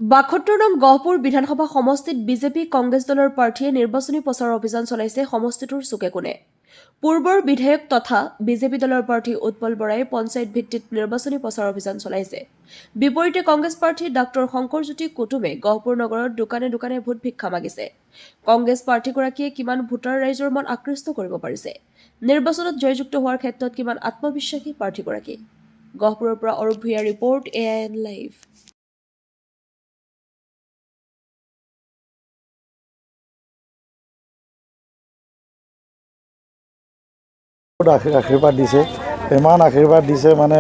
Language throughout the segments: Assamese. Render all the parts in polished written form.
৭২ নং গহপুৰ বিধানসভা সমষ্টিত বিজেপি কংগ্ৰেছ দলৰ প্ৰাৰ্থীয়ে নিৰ্বাচনী প্ৰচাৰ অভিযান চলাইছে সমষ্টিটোৰ চুকে কোণে। পূৰ্বৰ বিধায়ক তথা বিজেপি দলৰ প্ৰাৰ্থী উৎপল বৰাই পঞ্চায়ত ভিত্তিত নিৰ্বাচনী প্ৰচাৰ অভিযান চলাইছে। বিপৰীতে কংগ্ৰেছ প্ৰাৰ্থী ডাক্তৰ শংকৰজ্যোতি কুটুমে গহপুৰ নগৰত দোকানে দোকানে ভোট ভিক্ষা মাগিছে। কংগ্ৰেছ প্ৰাৰ্থীগৰাকীয়ে কিমান ভোটাৰ ৰাইজৰ মন আকৃষ্ট কৰিব পাৰিছে, নিৰ্বাচনত জয়যুক্ত হোৱাৰ ক্ষেত্ৰত কিমান আত্মবিশ্বাসী প্ৰাৰ্থীগৰাকী। গহপুৰৰ পৰা অৰূপ ভূঞাৰ ৰিপৰ্ট, AIN লাইভ। আশীৰ্বাদ দিছে, ইমান আশীৰ্বাদ দিছে মানে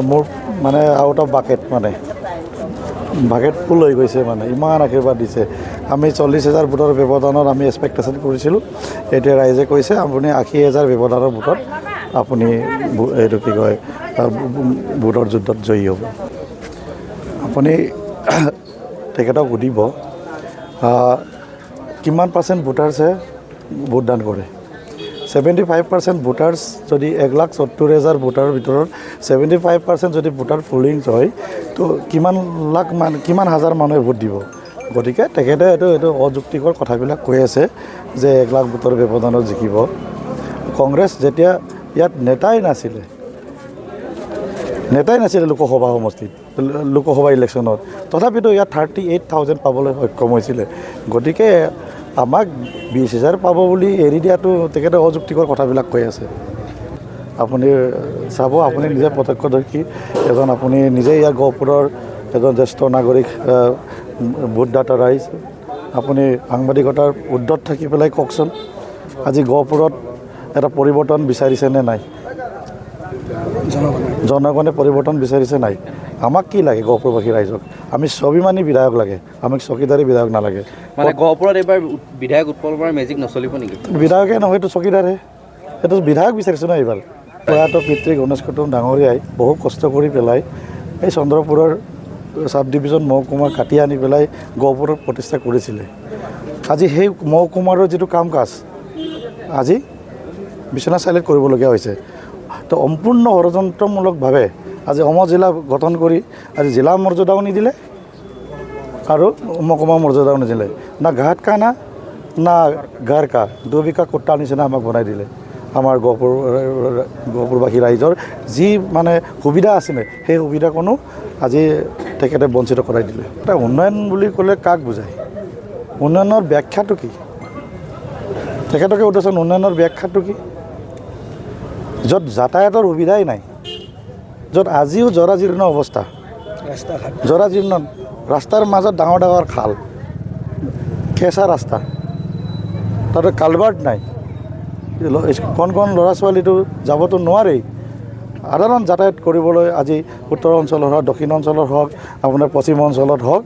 মোৰ মানে আউট অফ বাকেট ফুল হৈ গৈছে, মানে ইমান আশীৰ্বাদ দিছে। আমি 40,000 ভোটৰ ব্যৱধানত আমি এক্সপেক্টেশ্যন কৰিছিলোঁ, এতিয়া ৰাইজে কৈছে আপুনি 80,000 ব্যৱধানৰ ভোটত আপুনি এইটো কি কয় ভোটৰ যুদ্ধত জয়ী হ'ব। আপুনি তেখেতক সুধিব কিমান পাৰ্চেণ্ট ভোটাৰ্ছে ভোটদান কৰে। 75% ভোটাৰ্ছ যদি 1,70,000 ভোটাৰৰ ভিতৰত 75% যদি ভোটাৰ পুলিংছ হয়, তো কিমান হাজাৰ মানুহে ভোট দিব। গতিকে তেখেতে এইটো অযুক্তিকৰ কথাবিলাক কৈ আছে যে 1 লাখ ভোটৰ ব্যৱধানত জিকিব। কংগ্ৰেছ যেতিয়া ইয়াত নেতাই নাছিলে লোকসভা সমষ্টিত, লোকসভা ইলেকশ্যনত, তথাপিতো ইয়াত 38,000 পাবলৈ সক্ষম হৈছিলে। গতিকে আমাক 20,000 পাব বুলি এৰি দিয়াটো তেখেতে অযুক্তিকৰ কথাবিলাক কৈ আছে। আপুনি চাব, আপুনি নিজে প্ৰত্যক্ষদৰ্শী এজন, আপুনি নিজে ইয়াৰ গহপুৰৰ এজন জ্যেষ্ঠ নাগৰিক, ভোটদাতা ৰাইজ। আপুনি সাংবাদিকতাৰ উৰ্ধত থাকি পেলাই কওকচোন, আজি গহপুৰত এটা পৰিৱৰ্তন বিচাৰিছে নে নাই? জনগণে পৰিৱৰ্তন বিচাৰিছে নাই? আমাক কি লাগে গহপুৰবাসী ৰাইজক? আমি স্বাভিমানী বিধায়ক লাগে, আমাক চকীদাৰী বিধায়ক নালাগে। মানে গহপুৰত এইবাৰ বিধায়ক উৎপল বৰাৰ মেজিক নচলিব নেকি? বিধায়কে নহয়, এইটো চকীদাৰহে। এইটো বিধায়ক বিচাৰিছোঁ ন এইবাৰ। প্ৰয়াত পিতৃ গণেশ কুটুম ডাঙৰীয়াই বহু কষ্ট কৰি পেলাই এই চন্দ্ৰপুৰৰ চাব ডিভিজন মহকুমা কাটি আনি পেলাই গহপুৰত প্ৰতিষ্ঠা কৰিছিলে। আজি সেই মহকুমাৰৰ যিটো কাম কাজ আজি বিশ্বনাথ চাৰিআলিত কৰিবলগীয়া হৈছে। তো সম্পূৰ্ণ ষড়যন্ত্ৰমূলকভাৱে আজি জিলা গঠন কৰি আজি জিলা মৰ্যাদাও নিদিলে আৰু মহকুমা মৰ্যাদাও নিদিলে। না ঘাট কা না গাৰ কা দুবিকা কোটাৰ নিচিনা আমাক বনাই দিলে। আমাৰ গহপুৰবাসী ৰাইজৰ যি মানে সুবিধা আছিলে সেই সুবিধা কোনো আজি তেখেতে বঞ্চিত কৰাই দিলে। এটা উন্নয়ন বুলি ক'লে কাক বুজায়? উন্নয়নৰ ব্যাখ্যাটো কি? তেখেতকে সুধিছোন, উন্নয়নৰ ব্যাখ্যাটো কি? য'ত যাতায়াতৰ সুবিধাই নাই, য'ত আজিও জৰাজীৰ্ণ অৱস্থা, জৰাজীৰ্ণ ৰাস্তাৰ মাজত ডাঙৰ ডাঙৰ খাল, কেঁচা ৰাস্তা, তাতে কালভাৰ্ট নাই, কণ ল'ৰা ছোৱালীটো যাবতো নোৱাৰেই। সাধাৰণ যাতায়াত কৰিবলৈ আজি উত্তৰ অঞ্চলৰ হওক, দক্ষিণ অঞ্চলৰ হওক, আপোনাৰ পশ্চিম অঞ্চলত হওক,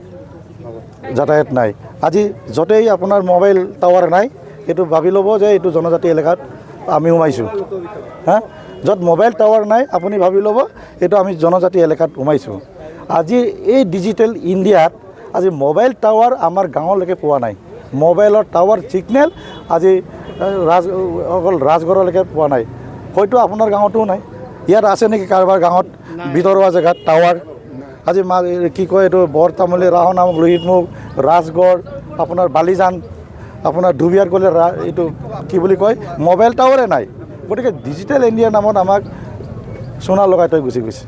যাতায়াত নাই। আজি য'তেই আপোনাৰ মোবাইল টাৱাৰ নাই, এইটো ভাবি ল'ব যে এইটো জনজাতি এলেকাত আমি সোমাইছোঁ। য'ত মোবাইল টাৱাৰ নাই আপুনি ভাবি ল'ব এইটো আমি জনজাতি এলেকাত সোমাইছোঁ। আজি এই ডিজিটেল ইণ্ডিয়াত আজি মোবাইল টাৱাৰ আমাৰ গাঁৱলৈকে পোৱা নাই। মোবাইলৰ টাৱাৰ ছিগনেল আজি অকল ৰাজগড়লৈকে পোৱা নাই, হয়তো আপোনাৰ গাঁৱতো নাই। ইয়াত আছে নেকি কাৰোবাৰ গাঁৱত ভিতৰুৱা জেগাত টাৱাৰ? আজি কি কয় এইটো বৰতামুলী, ৰাহনাম, লোহিতমুখ, ৰাজগড়, আপোনাৰ বালিজান, আপোনাৰ ধুবুৰীয়াত গ'লে এইটো কি বুলি কয় মোবাইল টাৱাৰে নাই। গতিকে ডিজিটেল ইণ্ডিয়াৰ নামত আমাক সোণা লগাই থৈ গুচি গৈছে।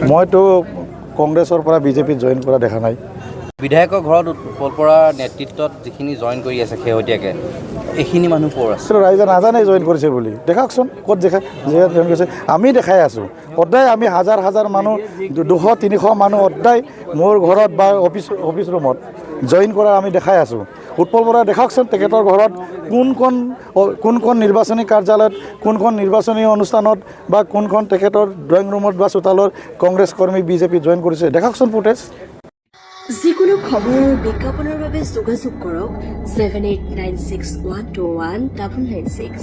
মইতো কংগ্ৰেছৰ পৰা বিজেপিত জইন কৰা দেখা নাই। বিধায়কৰ ঘৰত উৎপল বৰাৰ নেতৃত্বত যিখিনি জইন কৰি আছে শেহতীয়াকৈ, এইখিনি মানুহ ক'ৰ আছে? ৰাইজে নাজানে জইন কৰিছে বুলি। দেখাওকচোন ক'ত জইন কৰিছে। আমি দেখাই আছোঁ সদায়, আমি হাজাৰ হাজাৰ মানুহ, 200-300 মানুহ সদায় মোৰ ঘৰত বা অফিচ ৰুমত জইন কৰা আমি দেখাই আছোঁ। উৎপল বৰা দেখাওকচোন তেখেতৰ ঘৰত কোনখন নিৰ্বাচনী কাৰ্যালয়ত, কোনখন নিৰ্বাচনী অনুষ্ঠানত বা কোনখন তেখেতৰ ড্ৰয়িং ৰুমত বা চোতালত কংগ্ৰেছ কৰ্মী বিজেপি জইন কৰিছে, দেখাওকচোন ফুটেজ। যিকোনো খবৰ বিজ্ঞাপনৰ বাবে যোগাযোগ কৰক 7896121996।